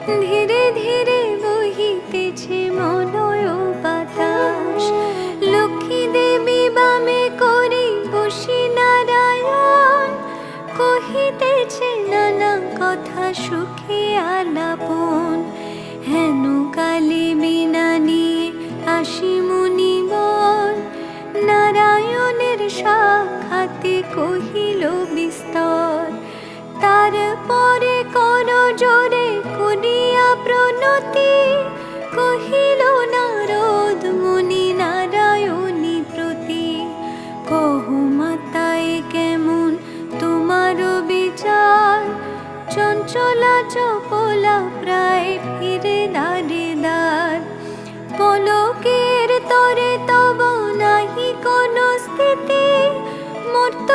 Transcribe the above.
ধীরে ধীরে বহিতেছে মলয় বাতাস, লক্ষ্মী দেবী বামে করি বসি নারায়ণ, কহিতেছে নানা কথা সুখে আলাপন। হেন কালে বিনা নিয়ে আসি মুনিবর, নারায়ণের সাক্ষাতে কহিল বিস্তর। তারপরে কর জোরে করিয়া প্রণতি, কহিল নারদ মুনি নারায়ণী প্রতি। কহ মাতায় কেমন তোমার বিচার, চঞ্চলা চপলা প্রায় ফিরে দ্বারে দ্বার। পলকের তরে তব নাহি কোন স্থিতি, মর্ত